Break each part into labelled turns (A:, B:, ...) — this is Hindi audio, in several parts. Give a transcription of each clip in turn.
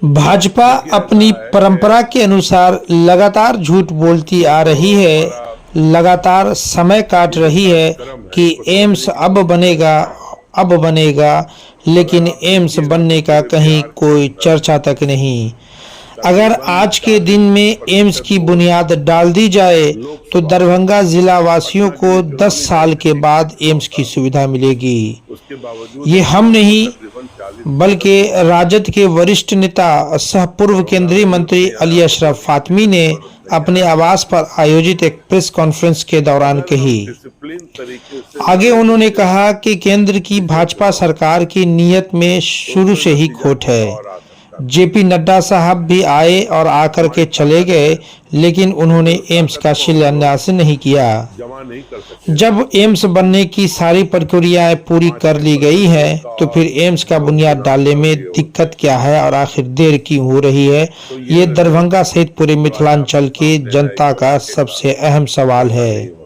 A: भाजपा अपनी परंपरा के अनुसार लगातार झूठ बोलती आ रही है, लगातार समय काट रही है कि एम्स अब बनेगा, लेकिन एम्स बनने का कहीं कोई चर्चा तक नहीं। अगर आज के दिन में एम्स की बुनियाद डाल दी जाए तो दरभंगा जिला वासियों को 10 साल के बाद एम्स की सुविधा मिलेगी। ये हम नहीं बल्कि राजद के वरिष्ठ नेता सह पूर्व केंद्रीय मंत्री अली अशरफ फातमी ने अपने आवास पर आयोजित एक प्रेस कॉन्फ्रेंस के दौरान कही। आगे उन्होंने कहा कि केंद्र की भाजपा सरकार की नीयत में शुरू से ही खोट है। जेपी नड्डा साहब भी आए और आकर के चले गए, लेकिन उन्होंने एम्स का शिलान्यास नहीं किया। जब एम्स बनने की सारी प्रक्रियाएं पूरी कर ली गई है तो फिर एम्स का बुनियाद डालने में दिक्कत क्या है और आखिर देर क्यों हो रही है? ये दरभंगा सहित पूरे मिथिलांचल की जनता का सबसे अहम सवाल है।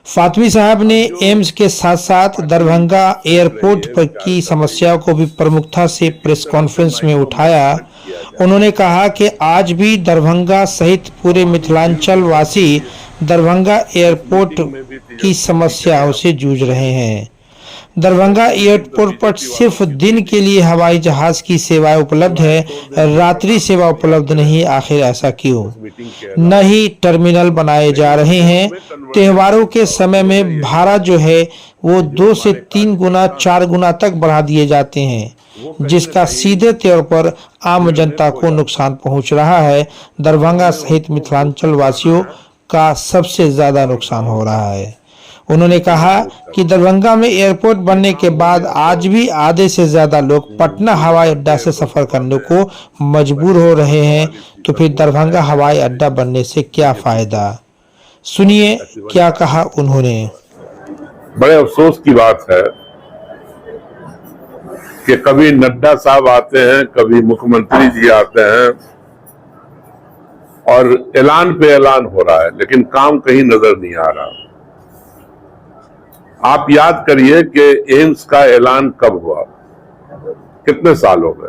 A: फातमी साहब ने एम्स के साथ साथ दरभंगा एयरपोर्ट पर की समस्याओं को भी प्रमुखता से प्रेस कॉन्फ्रेंस में उठाया। उन्होंने कहा कि आज भी दरभंगा सहित पूरे मिथिलांचल वासी दरभंगा एयरपोर्ट की समस्याओं से जूझ रहे हैं। दरभंगा एयरपोर्ट पर सिर्फ दिन के लिए हवाई जहाज की सेवाएं उपलब्ध है, रात्रि सेवा उपलब्ध नहीं। आखिर ऐसा क्यों? न ही टर्मिनल बनाए जा रहे हैं। त्योहारों के समय में भाड़ा जो है वो 2 से 3 गुना 4 गुना तक बढ़ा दिए जाते हैं, जिसका सीधे तौर पर आम जनता को नुकसान पहुंच रहा है। दरभंगा सहित मिथिलांचल वासियों का सबसे ज्यादा नुकसान हो रहा है। उन्होंने कहा कि दरभंगा में एयरपोर्ट बनने के बाद आज भी आधे से ज्यादा लोग पटना हवाई अड्डा से सफर करने को मजबूर हो रहे हैं, तो फिर दरभंगा हवाई अड्डा बनने से क्या फायदा? सुनिए क्या कहा उन्होंने।
B: बड़े अफसोस की बात है कि कभी नड्डा साहब आते हैं, कभी मुख्यमंत्री जी आते हैं और ऐलान पे ऐलान हो रहा है, लेकिन काम कहीं नजर नहीं आ रहा। आप याद करिए कि एम्स का ऐलान कब हुआ, कितने साल हो गए,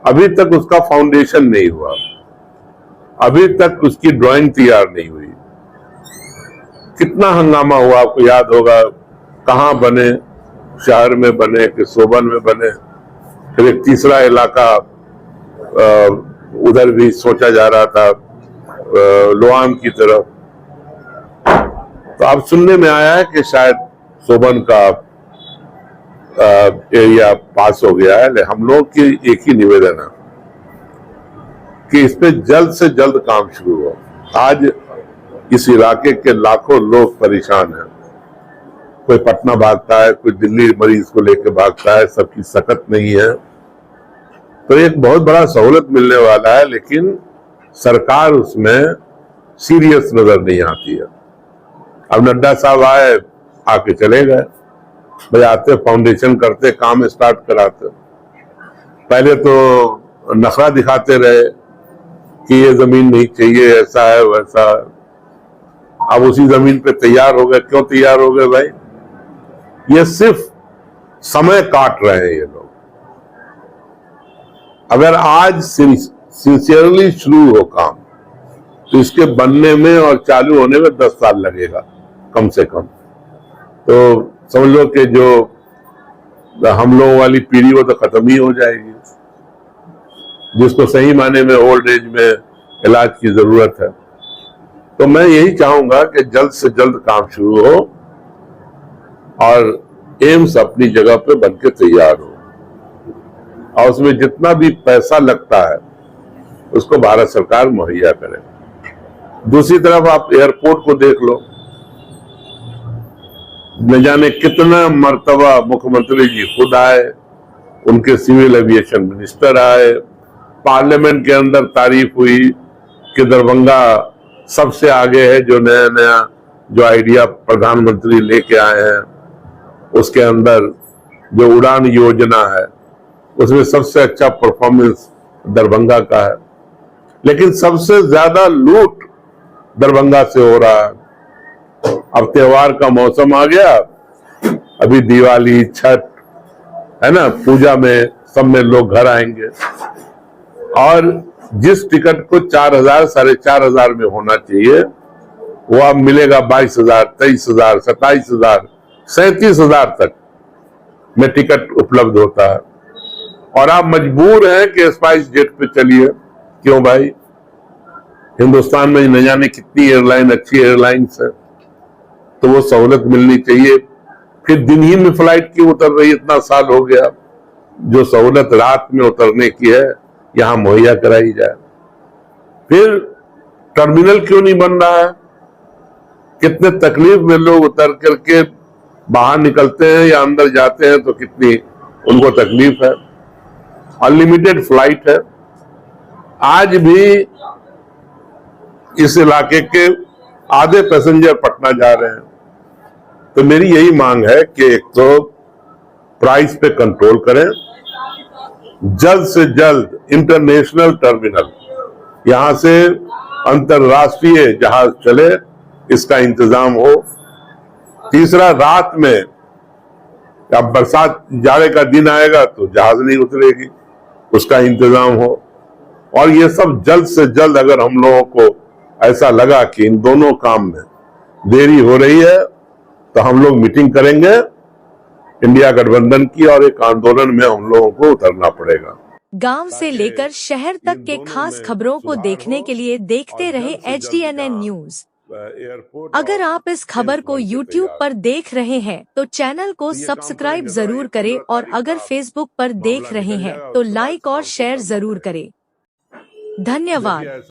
B: अभी तक उसका फाउंडेशन नहीं हुआ, अभी तक उसकी ड्राइंग तैयार नहीं हुई। कितना हंगामा हुआ, आपको याद होगा। कहां बने, शहर में बने कि सोबन में बने, फिर एक तीसरा इलाका उधर भी सोचा जा रहा था, लोआम की तरफ। तो अब सुनने में आया है कि शायद सोबन का एरिया पास हो गया है। हम लोग की एक ही निवेदन है कि इस पे जल्द से जल्द काम शुरू हो। आज इस इलाके के लाखों लोग परेशान हैं। कोई पटना भागता है, कोई दिल्ली मरीज को लेकर भागता है, सबकी सकत नहीं है। तो एक बहुत बड़ा सहूलत मिलने वाला है, लेकिन सरकार उसमें सीरियस नजर नहीं आती है। अब नड्डा साहब आए, आके चले गए। भाई आते, फाउंडेशन करते, काम स्टार्ट कराते। पहले तो नखरा दिखाते रहे कि ये जमीन नहीं चाहिए, ऐसा है वैसा। अब उसी जमीन पे तैयार हो गए। क्यों तैयार हो गए भाई? ये सिर्फ समय काट रहे हैं ये लोग। अगर आज सिंसियरली शुरू हो काम तो इसके बनने में और चालू होने में 10 साल लगेगा कम से कम। तो समझ लो कि जो हम लोगों वाली पीढ़ी वो तो खत्म ही हो जाएगी, जिसको सही माने में ओल्ड एज में इलाज की जरूरत है। तो मैं यही चाहूंगा कि जल्द से जल्द काम शुरू हो और एम्स अपनी जगह पे बनके तैयार हो, और उसमें जितना भी पैसा लगता है उसको भारत सरकार मुहैया करे। दूसरी तरफ आप एयरपोर्ट को देख लो। न जाने कितना मर्तबा मुख्यमंत्री जी खुद आए, उनके सिविल एविएशन मिनिस्टर आए, पार्लियामेंट के अंदर तारीफ हुई कि दरभंगा सबसे आगे है, जो नया नया जो आइडिया प्रधानमंत्री लेके आए हैं उसके अंदर जो उड़ान योजना है उसमें सबसे अच्छा परफॉर्मेंस दरभंगा का है। लेकिन सबसे ज्यादा लूट दरभंगा से हो रहा है। अब त्योहार का मौसम आ गया, अभी दिवाली, छठ है ना, पूजा में सब में लोग घर आएंगे। और जिस टिकट को 4,000 4,500 में होना चाहिए वो अब मिलेगा 22,000, 23,000, 27,000, 37,000 तक में टिकट उपलब्ध होता है। और आप मजबूर हैं कि स्पाइस जेट पे चलिए। क्यों भाई? हिंदुस्तान में न जाने कितनी एयरलाइन, अच्छी एयरलाइंस है, तो वो सहूलत मिलनी चाहिए। फिर दिन ही में फ्लाइट क्यों उतर रही? इतना साल हो गया। जो सहूलत रात में उतरने की है यहां मुहैया कराई जाए। फिर टर्मिनल क्यों नहीं बन रहा है? कितने तकलीफ में लोग उतर करके बाहर निकलते हैं या अंदर जाते हैं तो कितनी उनको तकलीफ है। अनलिमिटेड फ्लाइट है। आज भी इस इलाके के आधे पैसेंजर पटना जा रहे हैं। तो मेरी यही मांग है कि एक तो प्राइस पे कंट्रोल करें, जल्द से जल्द इंटरनेशनल टर्मिनल, यहां से अंतरराष्ट्रीय जहाज चले, इसका इंतजाम हो। तीसरा, रात में अब बरसात जाड़े का दिन आएगा तो जहाज नहीं उतरेगी, उसका इंतजाम हो। और ये सब जल्द से जल्द, अगर हम लोगों को ऐसा लगा कि इन दोनों काम में देरी हो रही है तो हम लोग मीटिंग करेंगे इंडिया गठबंधन की, और एक आंदोलन में हम लोगों को उतरना पड़ेगा।
C: गांव से लेकर शहर तक के खास खबरों को देखने के लिए देखते रहे HDNN न्यूज। अगर आप इस खबर को YouTube पर देख रहे हैं तो चैनल को सब्सक्राइब जरूर करें, और अगर Facebook पर देख रहे हैं तो लाइक और शेयर जरूर करें। धन्यवाद।